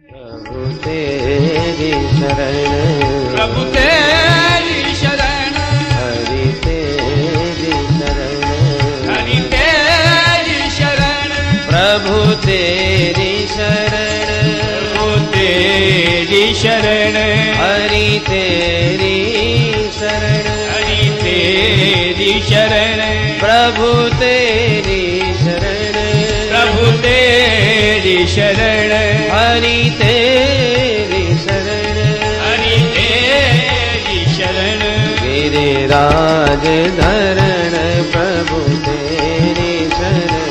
प्रभु तेरी शरण, प्रभु तेरी शरण, हरि तेरी शरण, हरि तेरी शरण, प्रभु तेरी शरण, प्रभु तेरी शरण, हरि तेरी शरण, हरि तेरी शरण, प्रभु तेरी शरण, प्रभु तेरी शरण, हरि तेरी शरण, हरि तेरी शरण, गिरिराज धरण, प्रभु तेरी शरण,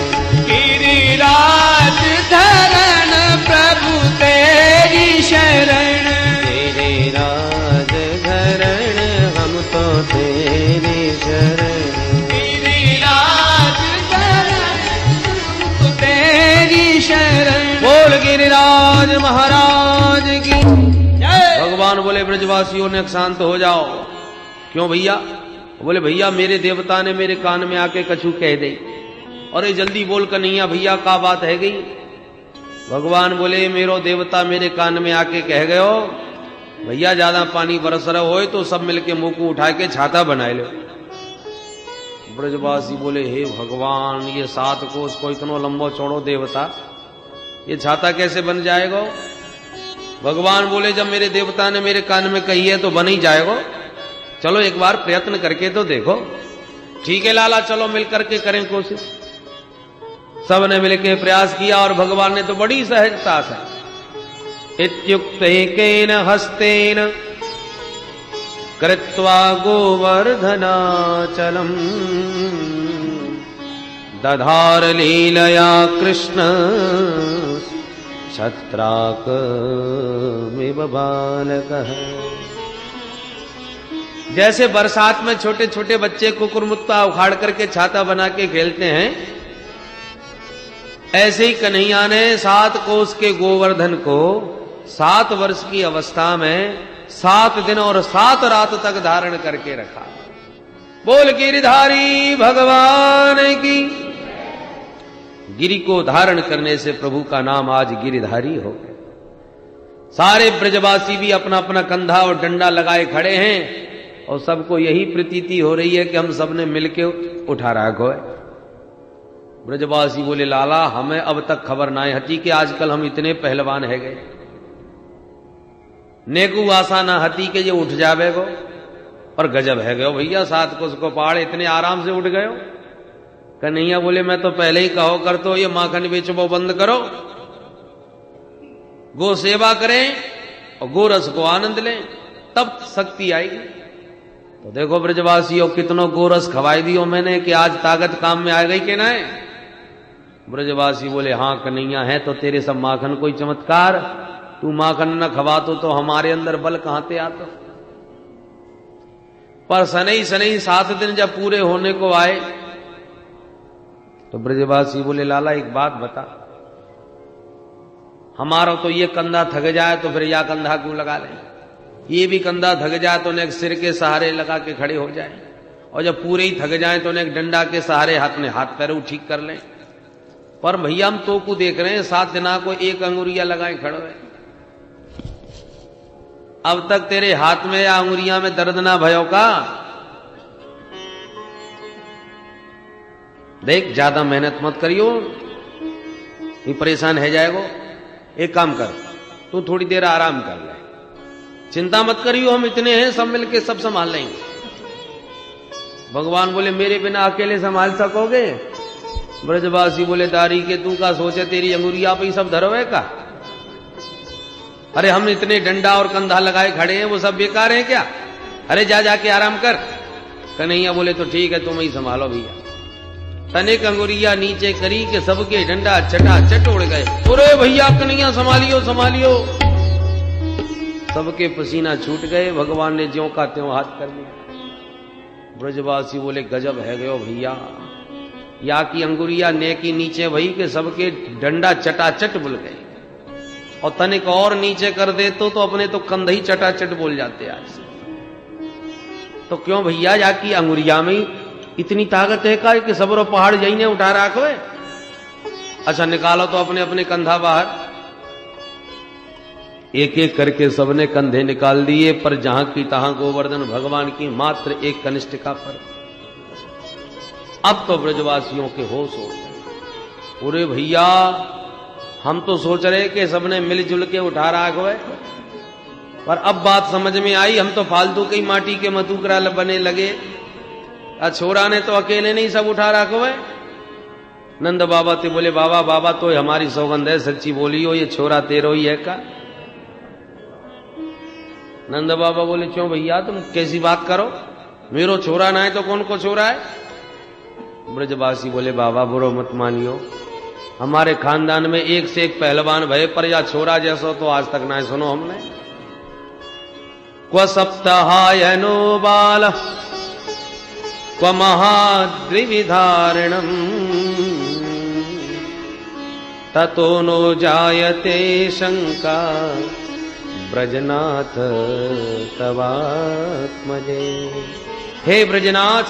गिरिराज धरण, प्रभु तेरी शरण, गिरिराज धरण, हम तो तेरी शरण, गिरिराज धरण, प्रभु तेरी शरण। बोल गिरिराज महाराज की जय। भगवान बोले ब्रजवासियों ने शांत हो जाओ। क्यों भैया? बोले भैया मेरे देवता ने मेरे कान में आके कछु कह दे। अरे जल्दी बोल कन्हैया भैया का बात है गई? भगवान बोले मेरो देवता मेरे कान में आके कह गयो भैया ज्यादा पानी बरस रहा हो तो सब मिलके मुंह को उठा के छाता बनाए लो। ब्रजवासी बोले हे भगवान ये 7 कोस को इतना लंबो चौड़ो देवता ये छाता कैसे बन जाएगा? भगवान बोले जब मेरे देवता ने मेरे कान में कही है तो बन ही जाएगा। चलो एक बार प्रयत्न करके तो देखो। ठीक है लाला चलो मिल करके करें कोशिश। सबने मिलके प्रयास किया और भगवान ने तो बड़ी सहजता से इत्युक्तेन हस्तेन कृत्वा गोवर्धनाचलम् दधार लीलया कृष्ण छत्राकमिव बालकः। जैसे बरसात में छोटे छोटे बच्चे कुकुरमुत्ता उखाड़ करके छाता बना के खेलते हैं, ऐसे ही कन्हैया ने 7 कोस के गोवर्धन को 7 वर्ष की अवस्था में 7 दिन और 7 रात तक धारण करके रखा। बोल गिरिधारी भगवान की। गिरि को धारण करने से प्रभु का नाम आज गिरिधारी हो गए। सारे ब्रजवासी भी अपना अपना कंधा और डंडा लगाए खड़े हैं और सबको यही प्रतीति हो रही है कि हम सबने मिलके उठा रखो है। ब्रजवासी बोले लाला हमें अब तक खबर ना हती कि आजकल हम इतने पहलवान है गए। नेकू आशा ना हती के ये उठ जावे गो और गजब है गयो भैया 7 कोस को पहाड़ इतने आराम से उठ गयो। कन्हैया बोले मैं तो पहले ही कहो कर तो ये माखन बेचबो बंद करो, गो सेवा करें और गो रस को आनंद लें तब शक्ति आएगी। तो देखो ब्रजवासियों कितनों गोरस खवाई दियो मैंने कि आज ताकत काम में आ गई कि ना। ब्रजवासी बोले हाँ कन्हैया है तो तेरे सब माखन कोई चमत्कार, तू माखन न खवातो तो हमारे अंदर बल कहां से आता। पर सनई सनई 7 दिन जब पूरे होने को आए तो ब्रजवासी बोले लाला एक बात बता, हमारा तो ये कंधा थक जाए तो फिर या कंधा क्यों लगा लें, ये भी कंधा थक जाए तो एक सिर के सहारे लगा के खड़े हो जाए, और जब पूरे ही थक जाए तो एक डंडा के सहारे अपने हाथ पैरों ठीक कर लें। पर भैया हम तो को देख रहे हैं 7 दिना को 1 अंगुरिया लगाए खड़े हैं। अब तक तेरे हाथ में या अंगुरिया में दर्द ना भयो का? देख ज्यादा मेहनत मत करियो, ये परेशान है जाएगो। एक काम कर तू थोड़ी देर आराम कर ले, चिंता मत करियो हम इतने हैं सब मिलके सब संभाल लेंगे। भगवान बोले मेरे बिना अकेले संभाल सकोगे? ब्रजवासी बोले दारी के तू का सोचे तेरी अंगुरिया पे सब धरोए का? अरे हम इतने डंडा और कंधा लगाए खड़े हैं वो सब बेकार है क्या? अरे जा जाके आराम कर। कन्हैया बोले तो ठीक है तुम ही संभालो भैया। तनिक अंगुरिया नीचे करी के सबके डंडा चटा चट उड़ गए। अरे भैया कन्हैया संभालियो संभालियो। सबके पसीना छूट गए। भगवान ने ज्यों का त्यों हाथ कर दिया। ब्रजवासी बोले गजब है गयो भैया, या की अंगुरिया ने की नीचे वही के सबके डंडा चटाचट बोल गए, और तनिक और नीचे कर दे तो अपने तो कंधा ही चटाचट बोल जाते आज। तो क्यों भैया या की अंगुरिया में इतनी ताकत है का कि सबरो पहाड़ यही ने उठा रखो है? अच्छा निकालो तो अपने अपने कंधा बाहर। एक एक करके सबने कंधे निकाल दिए, पर जहां की तहां गोवर्धन भगवान की मात्र एक कनिष्ठिका पर। अब तो ब्रजवासियों के होश हो गए। पूरे भैया हम तो सोच रहे कि सबने मिलजुल के उठा रहा है, पर अब बात समझ में आई, हम तो फालतू की माटी के मतुकरा बने लगे। छोरा ने तो अकेले नहीं सब उठा रखो है। नंद बाबा ते बोले बाबा बाबा तो हमारी सौगंध है, सच्ची बोलियो ये छोरा तेरो ही है का। नंद बाबा बोले क्यों भैया तुम कैसी बात करो, मेरो छोरा ना है तो कौन को छोरा है। ब्रजवासी बोले बाबा बुरो मत मानियो, हमारे खानदान में एक से एक पहलवान भय, पर या छोरा जैसो तो आज तक ना सुनो हमने। क्व सप्ताहायनो बाल क्व महाद्विविधारणम ततो नो जायते शंका ब्रजनाथ तवात्मजे। हे ब्रजनाथ,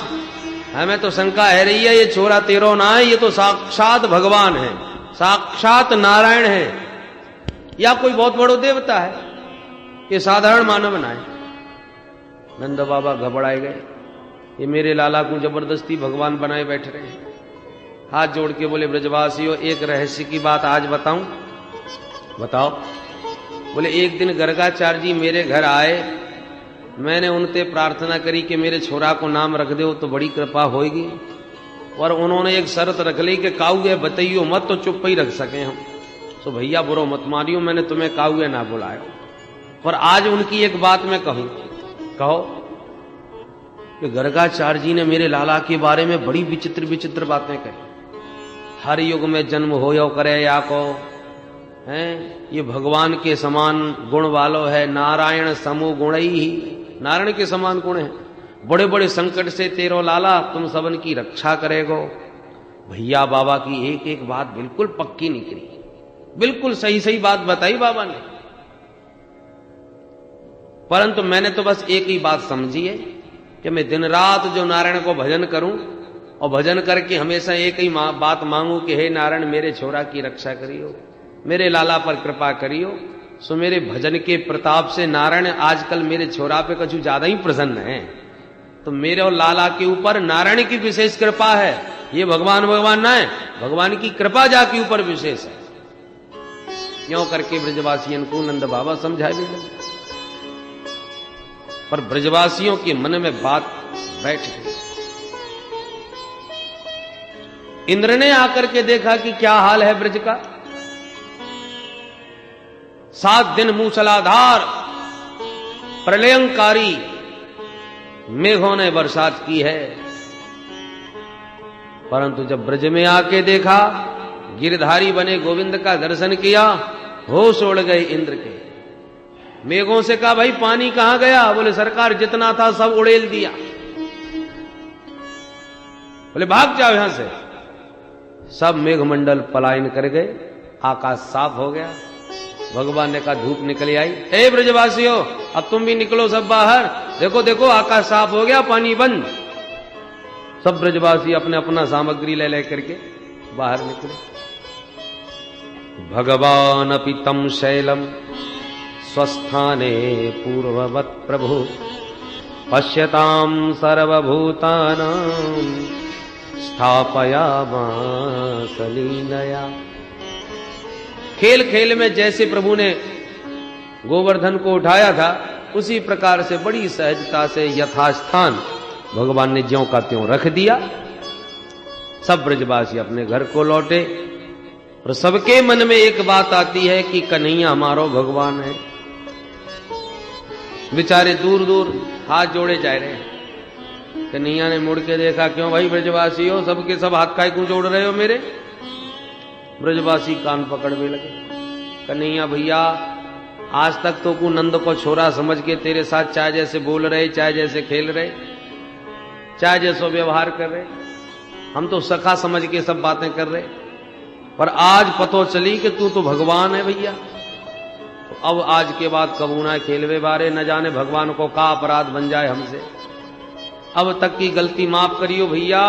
हमें तो शंका है रही है, ये छोरा तेरो ना है, ये तो साक्षात भगवान है, साक्षात नारायण है, या कोई बहुत बड़ो देवता है, ये साधारण मानव ना है। नंद बाबा घबराए गए, ये मेरे लाला को जबरदस्ती भगवान बनाए बैठ रहे हैं। हाथ जोड़ के बोले ब्रजवासियों एक रहस्य की बात आज बताऊं। बताओ। बोले एक दिन गर्गाचार्य जी मेरे घर आए, मैंने उनसे प्रार्थना करी कि मेरे छोरा को नाम रख दो तो बड़ी कृपा होगी, और उन्होंने एक शर्त रख ली कि काउगे बताइयो मत तो चुप ही रख सके हम। तो भैया बुरो मत मारियो, मैंने तुम्हें काउगे ना बुलाया, पर आज उनकी एक बात मैं कहूं। कहो। कि गर्गाचार्य जी ने मेरे लाला के बारे में बड़ी विचित्र विचित्र बातें कही। हर युग में जन्म हो यो करे या को हैं, ये भगवान के समान गुण वालो है, नारायण समूह गुण ही, नारायण के समान गुण है। बड़े बड़े संकट से तेरो लाला तुम सबन की रक्षा करेगो। भैया बाबा की एक एक बात बिल्कुल पक्की निकली, बिल्कुल सही सही बात बताई बाबा ने। परंतु मैंने तो बस एक ही बात समझी है कि मैं दिन रात जो नारायण को भजन करूं, और भजन करके हमेशा एक ही बात मांगू कि हे नारायण मेरे छोरा की रक्षा करियो, मेरे लाला पर कृपा करियो। सो मेरे भजन के प्रताप से नारायण आजकल मेरे छोरा पे कुछ ज्यादा ही प्रसन्न है, तो मेरे और लाला के ऊपर नारायण की विशेष कृपा है। ये भगवान भगवान ना है, भगवान की कृपा जाके ऊपर विशेष है। क्यों करके ब्रजवासियों को नंद बाबा समझाए भी लगे, पर ब्रजवासियों के मन में बात बैठ गई। इंद्र ने आकर के देखा कि क्या हाल है ब्रज का। 7 दिन मूसलाधार प्रलयंकारी मेघों ने बरसात की है, परंतु जब ब्रज में आके देखा, गिरधारी बने गोविंद का दर्शन किया, होश उड़ गए इंद्र के। मेघों से कहा भाई पानी कहां गया। बोले सरकार जितना था सब उड़ेल दिया। बोले भाग जाओ यहां से। सब मेघमंडल पलायन कर गए, आकाश साफ हो गया। भगवान ने कहा धूप निकल आई, ए ब्रजवासियों अब तुम भी निकलो सब बाहर, देखो देखो आकाश साफ हो गया, पानी बंद। सब ब्रजवासी अपने अपना सामग्री ले लेकर के बाहर निकले। भगवान अपि तम शैलम स्वस्थाने पूर्ववत प्रभु पश्यताम सर्वभूतानां स्थापयामास लीलया। खेल खेल में जैसे प्रभु ने गोवर्धन को उठाया था, उसी प्रकार से बड़ी सहजता से यथास्थान भगवान ने ज्यों का त्यों रख दिया। सब ब्रजवासी अपने घर को लौटे, और सबके मन में एक बात आती है कि कन्हैया हमारो भगवान है। बेचारे दूर दूर हाथ जोड़े जा रहे हैं। कन्हैया ने मुड़ के देखा, क्यों भाई ब्रजवासी हो, सबके सब हाथ काय क्यों जोड़ रहे हो मेरे। ब्रजवासी कान पकड़ने लगे। कन्हैया भैया आज तक तो को नंद को छोरा समझ के तेरे साथ चाहे जैसे बोल रहे, चाहे जैसे खेल रहे, चाहे जैसे व्यवहार कर रहे, हम तो सखा समझ के सब बातें कर रहे, पर आज पतो चली कि तू तो भगवान है भैया। तो अब आज के बाद कबू ना खेलवे बारे, न जाने भगवान को का अपराध बन जाए हमसे। अब तक की गलती माफ करियो भैया,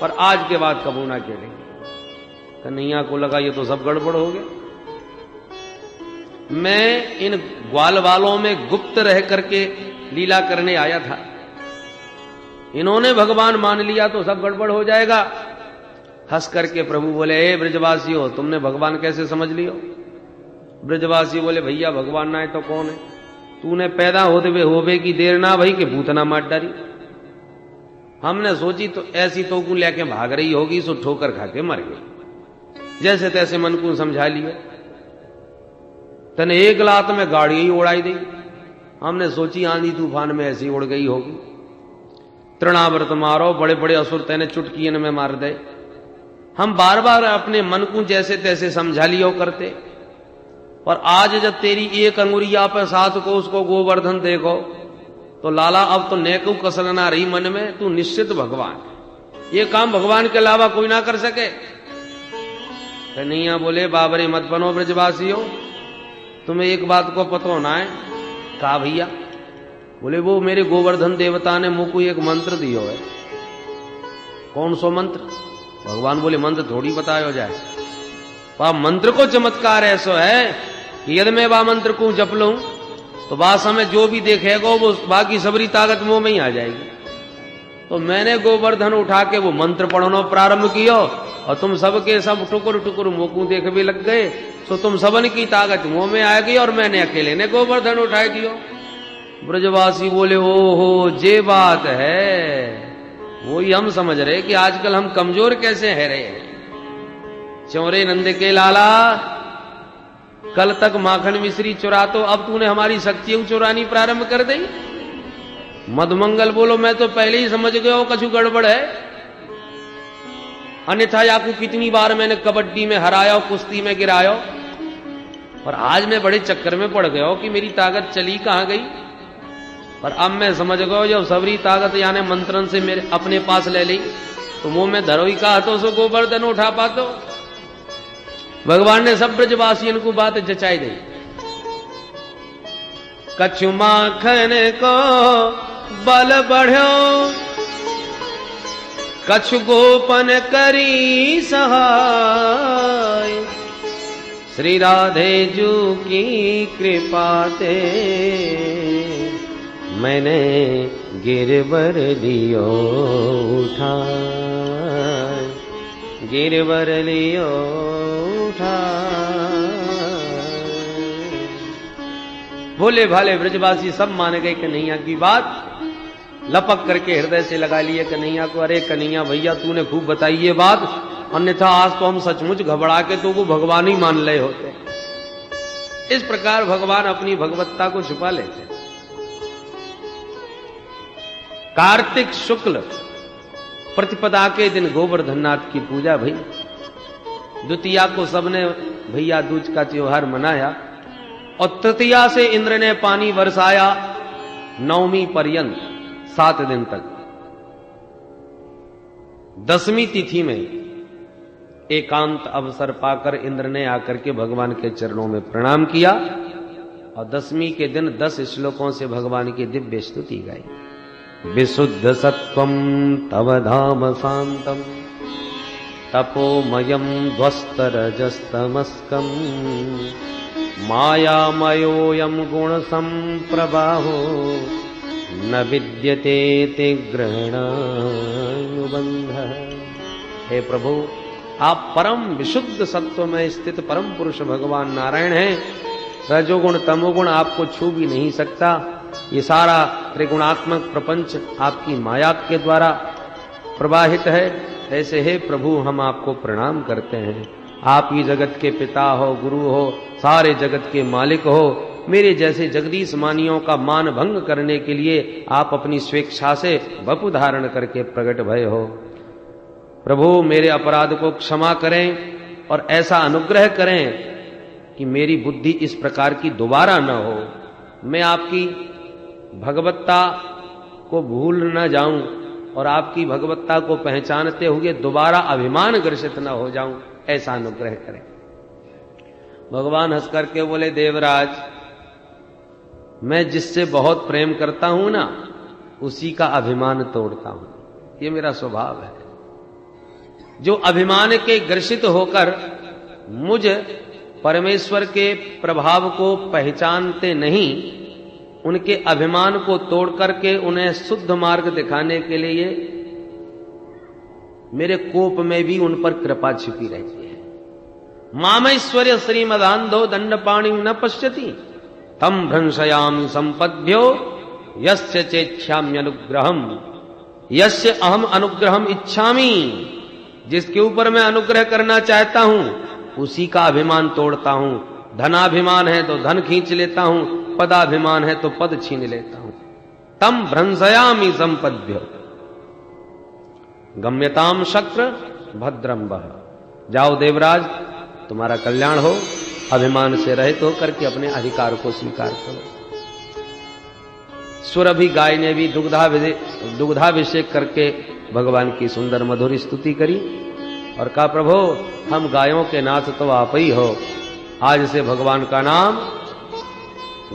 पर आज के बाद कबू ना खेलेंगे। कन्हैया को लगा ये तो सब गड़बड़ हो गया। मैं इन ग्वाल वालों में गुप्त रह करके लीला करने आया था। इन्होंने भगवान मान लिया तो सब गड़बड़ हो जाएगा। हंस करके प्रभु बोले, ए ब्रजवासी हो, तुमने भगवान कैसे समझ लियो? ब्रजवासी बोले, भैया भगवान ना है तो कौन है? तूने पैदा होवे की देर ना भई कि भूतना मार डारी। हमने सोची तो ऐसी तो को लेके भाग रही होगी, सो ठोकर खा के मर गई। जैसे तैसे मन को समझा लिया। तने एक लात में गाड़ी ही उड़ाई दी। हमने सोची आंधी तूफान में ऐसी उड़ गई होगी। तृणावर्त मारो, बड़े बड़े असुर तेने चुटकी में मार दे। हम बार बार अपने मन को जैसे तैसे समझा लियो करते। और आज जब तेरी एक अंगुरिया पे 7 कोस को गोवर्धन देखो तो लाला अब तो नेकू कसर ना रही मन में, तू निश्चित भगवान। ये काम भगवान के अलावा कोई ना कर सके। कन्हैया बोले, बाबरे मत बनो ब्रजवासियों, तुम्हें एक बात को पता होना है। कहा भैया? बोले, वो मेरे गोवर्धन देवता ने मुझको एक मंत्र दियो है। कौन सो मंत्र? भगवान बोले, मंत्र थोड़ी बतायो जाए। मंत्र को चमत्कार ऐसा है कि यदि मैं वह मंत्र को जप लूं तो बाद समय जो भी देखेगा वो बाकी सबरी ताकत मुंह में ही आ जाएगी। तो मैंने गोवर्धन उठा के वो मंत्र पढ़ना प्रारंभ किया और तुम सबके सब टुकुर टुकुर मुंह को देख भी लग गए। तो तुम सबन की ताकत मुंह में आ गई और मैंने अकेले ने गोवर्धन उठाए दियो। ब्रजवासी बोले, ओहो जे बात है। वही हम समझ रहे कि आजकल हम कमजोर कैसे है रहे हैं। चौरे नंद के लाला, कल तक माखन मिश्री चुरा तो अब तूने हमारी शक्तियां चुरानी प्रारंभ कर दी। मधुमंगल बोलो, मैं तो पहले ही समझ गया हो कछु गड़बड़ है। अन्यथा याकू कितनी बार मैंने कबड्डी में हराया, कुश्ती में गिराया, और आज मैं बड़े चक्कर में पड़ गया हो कि मेरी ताकत चली कहां गई। और अब मैं समझ गया जब सबरी ताकत यानी मंत्रन से मेरे अपने पास ले ली तो मुंह में धरोई का हाथों से गोवर्धन उठा पातो। भगवान ने सब ब्रजवासियों को बात जचाई दी। कछु माखन को बल बढ़ो, कछु गोपन करी सहाय, श्री राधे जू की कृपा ते मैंने गिरवर लियो उठा, गिरवर लियो उठा। भोले भाले ब्रजवासी सब मान गए कन्हैया की बात। लपक करके हृदय से लगा लिए कन्हैया को, अरे कन्हैया भैया तूने खूब बताई ये बात, अन्यथा आज तो हम सचमुच घबरा के तो वो भगवान ही मान ले होते। इस प्रकार भगवान अपनी भगवत्ता को छुपा लेते। कार्तिक शुक्ल प्रतिपदा के दिन गोवर्धननाथ की पूजा भई। द्वितीया को सबने भैया दूज का त्योहार मनाया और तृतीया से इंद्र ने पानी बरसाया, नवमी पर्यंत 7 दिन तक। 10वीं तिथि में एकांत अवसर पाकर इंद्र ने आकर के भगवान के चरणों में प्रणाम किया और 10वीं के दिन 10 श्लोकों से भगवान की दिव्य स्तुति गाई। विशुद्ध सत्वं तव धाम शांतम, तपोमयं ध्वस्तरजस्तमस्कं, मायामयोऽयं गुण संप्रवाहो, न विद्यते ते ग्रहणानुबंध। हे प्रभु, आप परम विशुद्ध सत्व में स्थित परम पुरुष भगवान नारायण हैं। रजोगुण तमोगुण आपको छू भी नहीं सकता। ये सारा त्रिगुणात्मक प्रपंच आपकी माया के द्वारा प्रवाहित है। ऐसे हे प्रभु, हम आपको प्रणाम करते हैं। आप ही जगत के पिता हो, गुरु हो, सारे जगत के मालिक हो। मेरे जैसे जगदीश मानियों का मान भंग करने के लिए आप अपनी स्वेच्छा से वपु धारण करके प्रकट भय हो। प्रभु, मेरे अपराध को क्षमा करें और ऐसा अनुग्रह करें कि मेरी बुद्धि इस प्रकार की दोबारा न हो। मैं आपकी भगवत्ता को भूल न जाऊं और आपकी भगवत्ता को पहचानते हुए दोबारा अभिमान ग्रसित न हो जाऊं, ऐसा अनुग्रह करें। भगवान हंस करके बोले, देवराज, मैं जिससे बहुत प्रेम करता हूं ना, उसी का अभिमान तोड़ता हूं। ये मेरा स्वभाव है। जो अभिमान के ग्रसित होकर मुझ परमेश्वर के प्रभाव को पहचानते नहीं, उनके अभिमान को तोड़ करके उन्हें शुद्ध मार्ग दिखाने के लिए मेरे कोप में भी उन पर कृपा छिपी रहती है। मामैश्वर्य श्रीमदान्धो दंडपाणि न पश्यति तम भ्रंशयामि संपद्भ्यो यस्य चेच्छाम्यनुग्रहम यस्य अहम अनुग्रहम इच्छामि। जिसके ऊपर मैं अनुग्रह करना चाहता हूं उसी का अभिमान तोड़ता हूं। धनाभिमान है तो धन खींच लेता हूं, पदाभिमान है तो पद छीन लेता हूं। तम भ्रंशयामि संपद्भ्यो गम्यताम शक्र भद्रम वह। जाओ देवराज, तुम्हारा कल्याण हो, अभिमान से रहित होकर के अपने अधिकार को स्वीकार करो। सुरभि गाय ने भी दुग्धाभिषेक करके भगवान की सुंदर मधुर स्तुति करी और कहा, प्रभु हम गायों के नाथ तो आप ही हो, आज से भगवान का नाम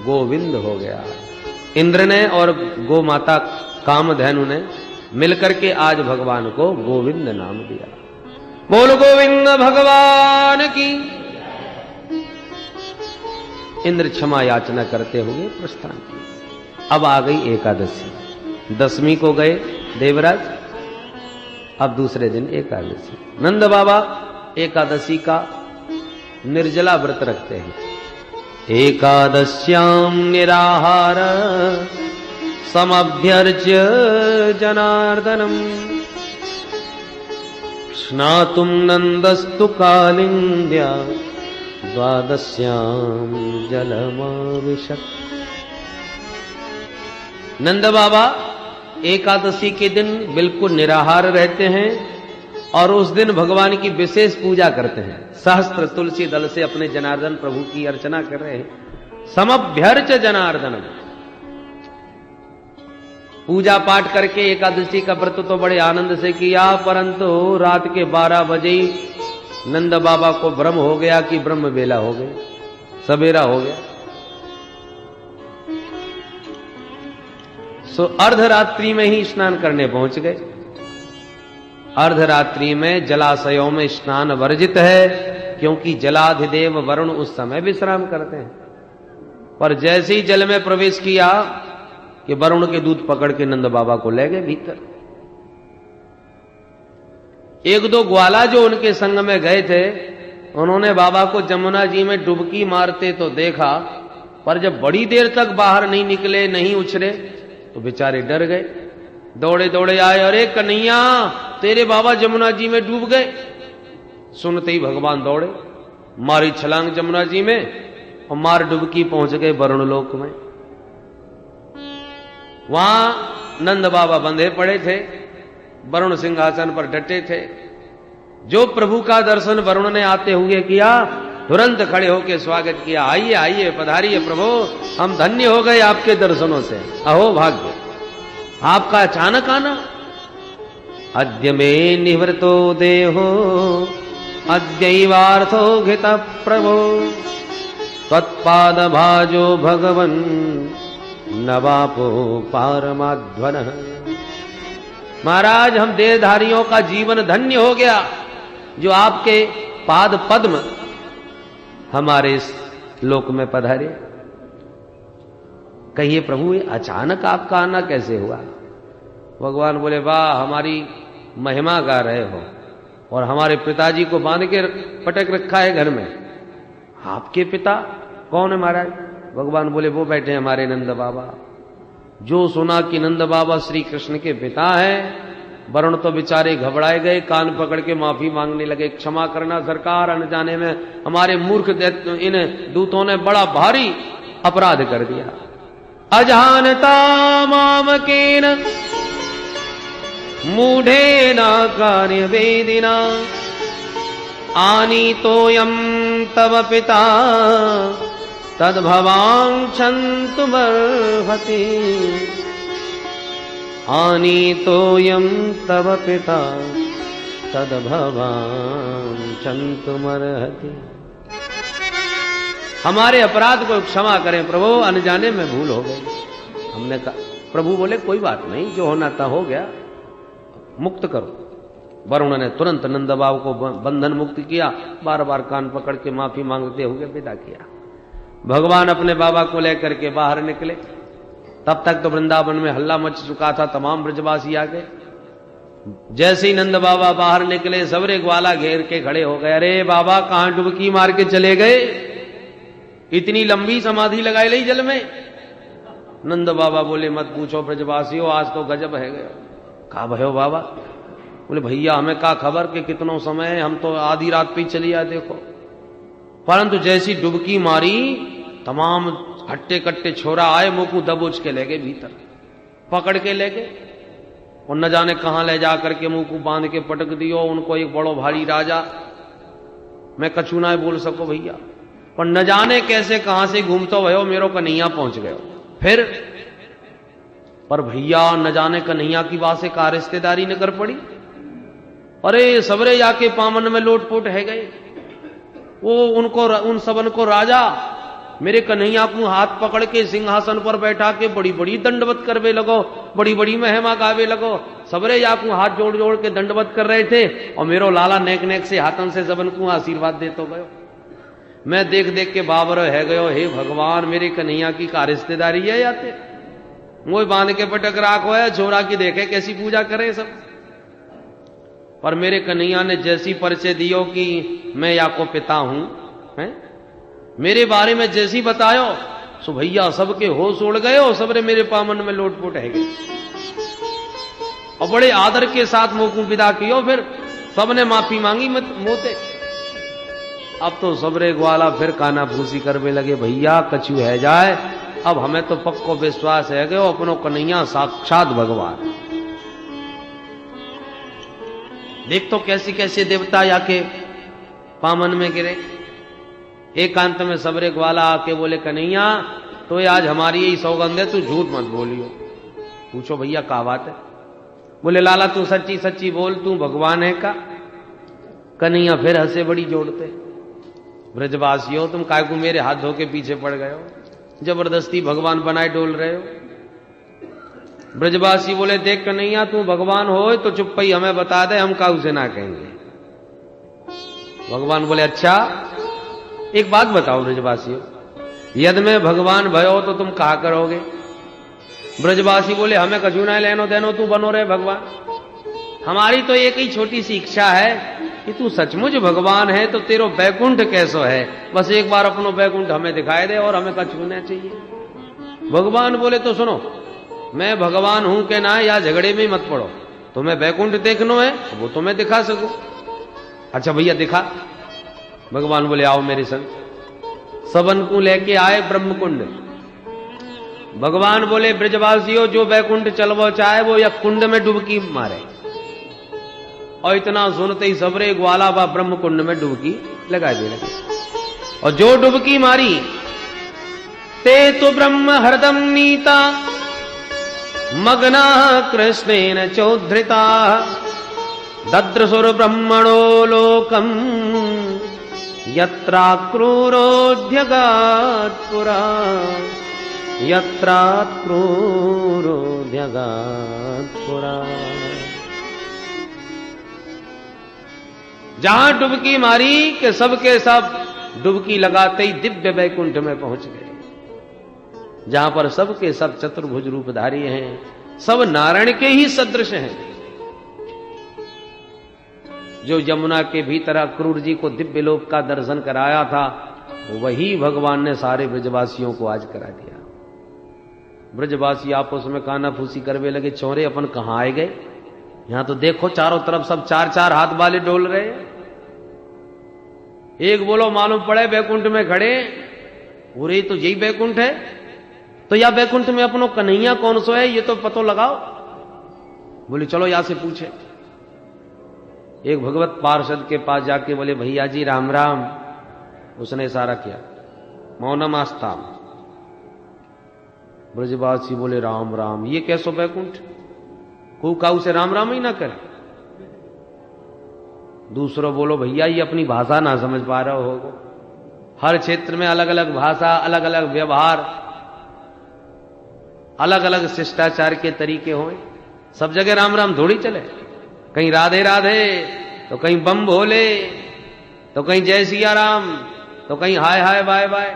गोविंद हो गया। इंद्र ने और गो माता कामधेनु ने मिलकर के आज भगवान को गोविंद नाम दिया। बोल गोविंद भगवान की। इंद्र क्षमा याचना करते हुए प्रस्थान किया। अब आ गई एकादशी। दसवीं को गए देवराज, अब दूसरे दिन एकादशी। नंद बाबा एकादशी का निर्जला व्रत रखते हैं। एकादश्याम निराहार समभ्यर्च्य जनार्दनम स्नातुम नंदस्तु कालिंद्या द्वादश्याम जलमाविशत्। नंद बाबा एकादशी के दिन बिल्कुल निराहार रहते हैं और उस दिन भगवान की विशेष पूजा करते हैं। सहस्त्र तुलसी दल से अपने जनार्दन प्रभु की अर्चना कर रहे हैं। समभ्यर्च जनार्दनम, पूजा पाठ करके एकादशी का व्रत तो बड़े आनंद से किया, परंतु रात के 12 बजे ही नंद बाबा को भ्रम हो गया कि ब्रह्म बेला हो गई, सवेरा हो गया। सो अर्धरात्रि में ही स्नान करने पहुंच गए। अर्धरात्रि में जलाशयों में स्नान वर्जित है, क्योंकि जलाधिदेव वरुण उस समय विश्राम करते हैं। पर जैसे ही जल में प्रवेश किया कि वरुण के दूत पकड़ के नंद बाबा को ले गए भीतर। एक दो ग्वाला जो उनके संग में गए थे, उन्होंने बाबा को जमुना जी में डुबकी मारते तो देखा, पर जब बड़ी देर तक बाहर नहीं निकले, नहीं उछरे, तो बेचारे डर गए। दौड़े दौड़े आए, अरे कन्हैया तेरे बाबा जमुना जी में डूब गए। सुनते ही भगवान दौड़े, मारी छलांग जमुना जी में और मार डुबकी पहुंच गए वरुण लोक में। वहां नंद बाबा बंधे पड़े थे, वरुण सिंहासन पर डटे थे। जो प्रभु का दर्शन वरुण ने आते हुए किया, तुरंत खड़े होकर स्वागत किया, आइए आइए पधारिए प्रभु, हम धन्य हो गए आपके दर्शनों से, अहो भाग्य आपका अचानक आना। अद्य मे निवृतो देहो अद्यैवार्थो घित प्रभो त्वत्पाद भाजो भगवन् नवापो पारमाध्वन। महाराज हम देहधारियों का जीवन धन्य हो गया, जो आपके पाद पद्म हमारे इस लोक में पधारे। कहिए प्रभु ये अचानक आपका आना कैसे हुआ? भगवान बोले, वाह हमारी महिमा गा रहे हो, और हमारे पिताजी को बांध के पटक रखा है घर में। आपके पिता कौन है महाराज? भगवान बोले, वो बैठे हमारे नंद बाबा। जो सुना कि नंद बाबा श्री कृष्ण के पिता हैं, वरुण तो बेचारे घबराए गए, कान पकड़ के माफी मांगने लगे, क्षमा करना सरकार, अनजाने में हमारे मूर्ख इन दूतों ने बड़ा भारी अपराध कर दिया। अजानता मामकेन मूढ़ेन कार्यवेदिना आनीतोऽयं तव पिता तद्भवाञ्छन्तुमर्हति। आनीतोऽयं तव पिता तद्भवाञ्छन्तुमर्हति। हमारे अपराध को क्षमा करें प्रभु, अनजाने में भूल हो गई। हमने कहा, प्रभु बोले कोई बात नहीं, जो होना था हो गया, मुक्त करो। वरुण ने तुरंत नंद बाबा को बंधन मुक्त किया, बार बार कान पकड़ के माफी मांगते हुए विदा किया। भगवान अपने बाबा को लेकर के बाहर निकले। तब तक तो वृंदावन में हल्ला मच चुका था, तमाम ब्रजवासी आ गए। जैसे ही नंद बाबा बाहर निकले, सबरे ग्वाला घेर के खड़े हो गए। अरे बाबा कहां डुबकी मार के चले गए, इतनी लंबी समाधि लगाई ली जल में। नंद बाबा बोले मत पूछो ब्रजवासियों, आज तो गजब है गया। कहा भयो बाबा? बोले भैया हमें का खबर कि कितनो समय है, हम तो आधी रात पे चली आए देखो। परंतु जैसी डुबकी मारी, तमाम हट्टे कट्टे छोरा आए, मुंह को दबोच के ले गए भीतर, पकड़ के ले गए और न जाने कहां ले जा करके मुंह को बांध के पटक दियो। उनको एक बड़ो भारी राजा, मैं कछु ना बोल सको भैया, पर न जाने कैसे कहां से घूमतो भयो मेरो कन्हैया पहुंच गयो। फिर पर भैया न जाने कन्हैया की बात से का रिश्तेदारी न कर पड़ी। अरे सबरे जाके पामन में लोटपोट है गए। वो उनको उन सबन को राजा मेरे कन्हैया को हाथ पकड़ के सिंहासन पर बैठा के बड़ी बड़ी दंडवत करवे लगो, बड़ी बड़ी महिमा गावे लगो। सबरे जाकू हाथ जोड़ जोड़ के दंडवत कर रहे थे और मेरो लाला नेक नेक से हाथन से सबन को आशीर्वाद देतो गयो। मैं देख देख के बाबर है गयो, हे भगवान मेरे कन्हैया की का रिश्तेदारी है याते मोह बांध के पटक राखो है, छोरा की देखे कैसी पूजा करे सब। पर मेरे कन्हैया ने जैसी परिचय दियो कि मैं या को पिता हूं, हैं? मेरे बारे में जैसी बतायो सो भैया सबके होश उड़ गए और सबरे मेरे पामन में लोटपोट है गए और बड़े आदर के साथ मुंह को विदा कियो। फिर सबने माफी मांगी मत मोते। अब तो सबरे ग्वाला फिर काना फूसी करवे लगे, भैया कछु है जाए, अब हमें तो पक्को विश्वास है गयो अपनो कन्हैया साक्षात भगवान। देख तो कैसी कैसे देवता आके पामन में गिरे। एकांत में सबरे ग्वाला आके बोले कन्हैया तो ये आज हमारी यही सौगंध है, तू झूठ मत बोलियो। पूछो भैया क्या बात है? बोले लाला तू सच्ची सच्ची बोल, तू भगवान है का? कन्हैया फिर हंसे बड़ी जोड़ते, ब्रजवासियों तुम काय को मेरे हाथ धो के पीछे पड़ गए हो, जबरदस्ती भगवान बनाए डोल रहे हो। ब्रजवासी बोले देख कन्हैया तू भगवान हो तो चुप्पी हमें बता दे, हम काऊ से ना कहेंगे। भगवान बोले अच्छा एक बात बताओ ब्रजवासियों, यदि मैं भगवान भयो तो तुम कहा करोगे? ब्रजवासी बोले हमें कछु ना लेनो देनो, तू बनो रहे भगवान। हमारी तो एक ही छोटी सी इच्छा है कि तू सचमुच भगवान है तो तेरो बैकुंठ कैसो है, बस एक बार अपनो बैकुंठ हमें दिखाई दे और हमें कछु ना चाहिए। भगवान बोले तो सुनो, मैं भगवान हूं के ना या झगड़े में मत पड़ो, तुम्हें बैकुंठ देखनो है वो तो मैं दिखा सकूं। अच्छा भैया दिखा। भगवान बोले आओ मेरे संग। सबन को लेके आए ब्रह्मकुंड। भगवान बोले ब्रजवासियों जो बैकुंठ चलवो चाहे वो या कुंड में डुबकी मारे। और इतना सुनते ही सबरे ग्वाला बा ब्रह्मकुंड में डुबकी लगा दे लगे और जो डुबकी मारी ते तो ब्रह्म हरदम नीता मग्ना कृष्णेन चोद्धृता दद्रसुर ब्रह्मणो लोकम यत्रा क्रूरोध्यगात्पुरा यत्रा क्रूरोध्यगात्पुरा। जहां डुबकी मारी कि सबके सब डुबकी लगाते ही दिव्य वैकुंठ में पहुंच गए, जहां पर सबके सब चतुर्भुज रूपधारी हैं, सब नारायण के ही सदृश हैं। जो यमुना के भीतर क्रूर जी को दिव्य लोक का दर्शन कराया था वही भगवान ने सारे ब्रजवासियों को आज करा दिया। ब्रजवासी आपस में काना फूसी करवे लगे, चौरे अपन कहां आए गए? यहां तो देखो चारों तरफ सब चार चार हाथ वाले डोल रहे। एक बोलो मालूम पड़े बैकुंठ में खड़े, पूरे तो यही बैकुंठ है, तो या बैकुंठ में अपनो कन्हैया कौन सो है ये तो पतो लगाओ। बोले चलो यहां से पूछे। एक भगवत पार्षद के पास जाके बोले भैया जी राम राम। उसने इशारा किया मौनम आस्ताम। ब्रजवासी बोले राम राम, ये कैसो बैकुंठ? को काऊ से राम राम ही ना करे। दूसरो बोलो भैया ये अपनी भाषा ना समझ पा रहे हो, हर क्षेत्र में अलग अलग भाषा, अलग अलग व्यवहार, अलग अलग शिष्टाचार के तरीके हों, सब जगह राम राम थोड़ी चले। कहीं राधे राधे, तो कहीं बम भोले, तो कहीं जय सिया राम, तो कहीं हाय हाय बाय बाय।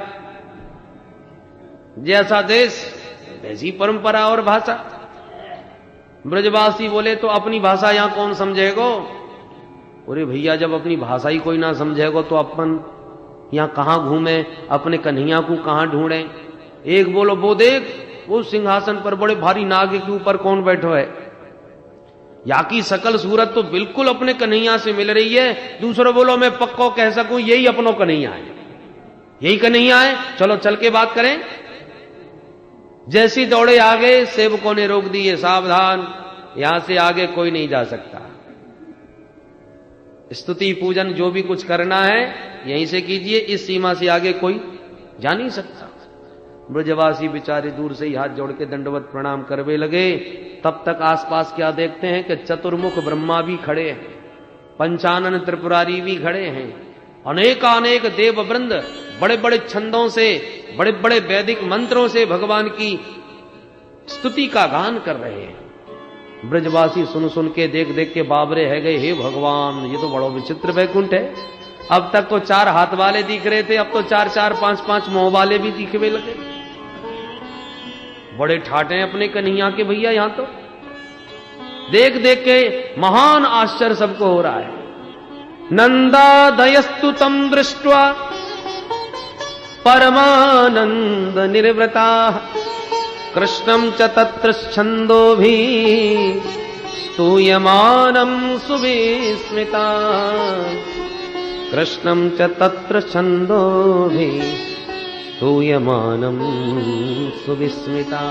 जैसा देश वैसी परंपरा और भाषा। ब्रजवासी बोले तो अपनी भाषा यहां कौन समझेगो? अरे भैया जब अपनी भाषा ही कोई ना समझेगो तो अपन यहां कहां घूमे, अपने कन्हैया को कहां ढूंढे? एक बोलो वो देख, वो सिंहासन पर बड़े भारी नाग के ऊपर कौन बैठो है। या की सकल सूरत तो बिल्कुल अपने कन्हैया से मिल रही है। दूसरा बोलो मैं पक्को कह सकूं यही अपनो कन्हैया है, यही कन्हैया है, चलो चल के बात करें। जैसी दौड़े आगे, सेवकों ने रोक दिए, सावधान, यहां से आगे कोई नहीं जा सकता। स्तुति पूजन जो भी कुछ करना है यहीं से कीजिए, इस सीमा से आगे कोई जा नहीं सकता। ब्रजवासी बेचारे दूर से ही हाथ जोड़ के दंडवत प्रणाम करवे लगे। तब तक आसपास क्या देखते हैं कि चतुर्मुख ब्रह्मा भी खड़े हैं, पंचानन त्रिपुरारी भी खड़े हैं, अनेकानेक देव वृंद बड़े बड़े छंदों से, बड़े बड़े वैदिक मंत्रों से भगवान की स्तुति का गान कर रहे हैं। ब्रजवासी सुन सुन के देख देख के बाबरे है गए, हे भगवान ये तो बड़ा विचित्र वैकुंठ है। अब तक तो 4 हाथ वाले दिख रहे थे, अब तो 4-4 5-5 मुंह वाले भी दिखने लगे। बड़े ठाटे हैं अपने कन्हैया के भैया। यहां तो देख देख के महान आश्चर्य सबको हो रहा है। नंदादयस्तु तम दृष्ट्वा परमानंद निर्वृता कृष्णं च तत्र छंदोभि स्तूयमानं सुविस्मिता। कृष्णं च तत्र छंदोभि स्तूयमानं सुविस्मिता।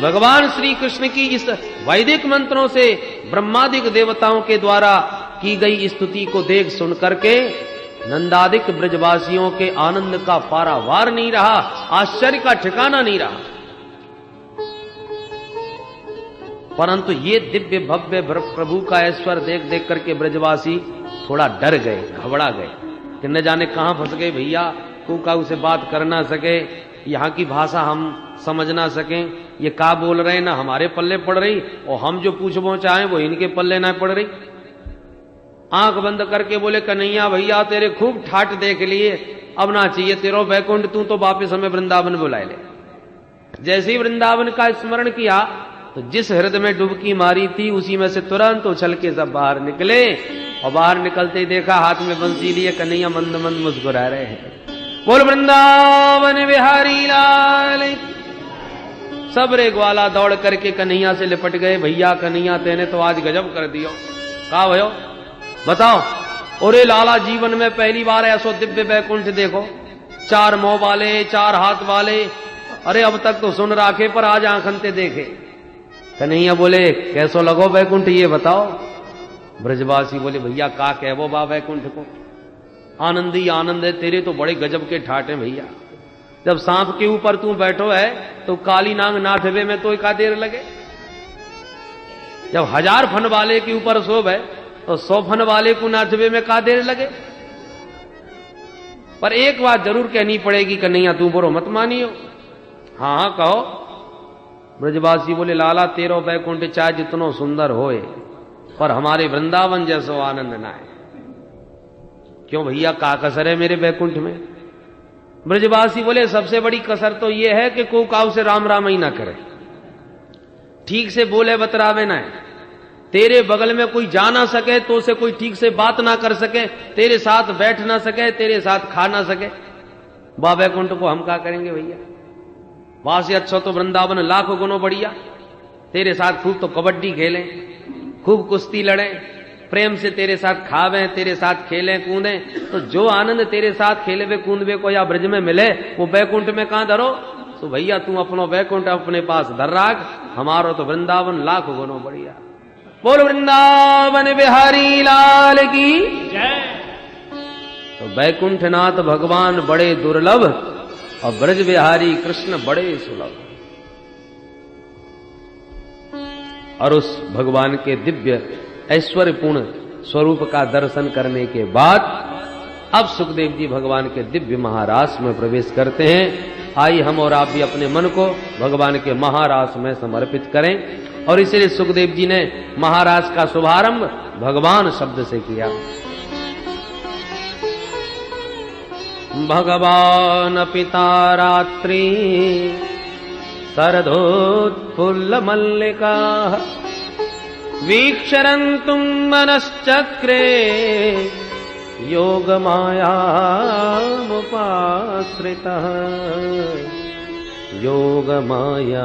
भगवान श्री कृष्ण की इस वैदिक मंत्रों से ब्रह्मादिक देवताओं के द्वारा की गई स्तुति को देख सुन करके नंदादिक ब्रजवासियों के आनंद का पारावार नहीं रहा, आश्चर्य का ठिकाना नहीं रहा। परंतु ये दिव्य भव्य प्रभु का ऐश्वर्य देख देख करके ब्रजवासी थोड़ा डर गए, घबरा गए कि न जाने कहां फंस गए भैया, काऊ से बात कर ना सके, यहां की भाषा हम समझ ना सकें, ये का बोल रहे हैं ना हमारे पल्ले पड़ रही, और हम जो पूछबो चाहें वो इनके पल्ले ना पड़ रही। आंख बंद करके बोले कन्हैया भैया तेरे खूब ठाट देख लिए, अब ना चाहिए तेरो वैकुंठ, तू तो वापिस हमें वृंदावन बुलाए ले। जैसे ही वृंदावन का स्मरण किया तो जिस हृदय में डुबकी मारी थी उसी में से तुरंत उछल के सब बाहर निकले, और बाहर निकलते ही देखा हाथ में बंसी लिए कन्हैया मंद मंद मुस्कुरा रहे हैं। बोल वृंदावन बिहारी लाल। सबरे ग्वाला दौड़ करके कन्हैया से लिपट गए। भैया कन्हैया तेने तो आज गजब कर दियो। का भयो बताओ? ओरे लाला जीवन में पहली बार ऐसो दिव्य वैकुंठ देखो, 4 मुंह वाले 4 हाथ वाले। अरे अब तक तो सुन राखे पर आज आंखनते देखे। कन्हैया बोले कैसो लगो वैकुंठ ये बताओ। ब्रजवासी बोले भैया का कहबो बा वैकुंठ को, आनंद ही आनंद है, तेरे तो बड़े गजब के ठाट हैं भैया। जब सांप के ऊपर तू बैठो है तो काली नांग नाथवे में तो का देर लगे, जब 1000 फन वाले के ऊपर शोभ है तो 100 फन वाले को नाथवे में का देर लगे। पर एक बात जरूर कहनी पड़ेगी कन्हैया, तू बुरो मत मानियो। हाँ हाँ कहो। ब्रजवासी बोले लाला तेरो वैकुंठ चाहे जितनो सुंदर होए पर हमारे वृंदावन जैसो आनंद ना है। क्यों भैया का कसर है मेरे वैकुंठ में? ब्रजवासी बोले सबसे बड़ी कसर तो यह है कि को काऊ से राम राम ही ना करे, ठीक से बोले बतरावे ना है, तेरे बगल में कोई जा ना सके तो उसे कोई ठीक से बात ना कर सके, तेरे साथ बैठ ना सके, तेरे साथ खा ना सके। बा वैकुंठ को हम क्या करेंगे भैया? वहां से अच्छा तो वृंदावन लाखों गुणों बढ़िया। तेरे साथ खूब तो कबड्डी खेलें, खूब कुश्ती लड़ें, प्रेम से तेरे साथ खावें, तेरे साथ खेलें कूदें, तो जो आनंद तेरे साथ खेले वे कूदवे को या ब्रज में मिले वो वैकुंठ में कहां धरो। तो भैया तू अपनो वैकुंठ अपने पास धर राख, हमारो तो वृंदावन लाखों गुणों बढ़िया। बोल वृंदावन बिहारी लाल की जय। तो वैकुंठनाथ भगवान बड़े दुर्लभ और ब्रज बिहारी कृष्ण बड़े सुलभ। और उस भगवान के दिव्य ऐश्वर्यपूर्ण स्वरूप का दर्शन करने के बाद अब सुखदेव जी भगवान के दिव्य महारास में प्रवेश करते हैं। आइए हम और आप भी अपने मन को भगवान के महारास में समर्पित करें। और इसलिए सुखदेव जी ने महाराज का शुभारंभ भगवान शब्द से किया। भगवान पिता रात्रि शरदोत्फुल्ल मल्लिका वीक्षरन्तुं मनश्चक्रे योगमायामुपाश्रितः योगमायामुपाश्रितः।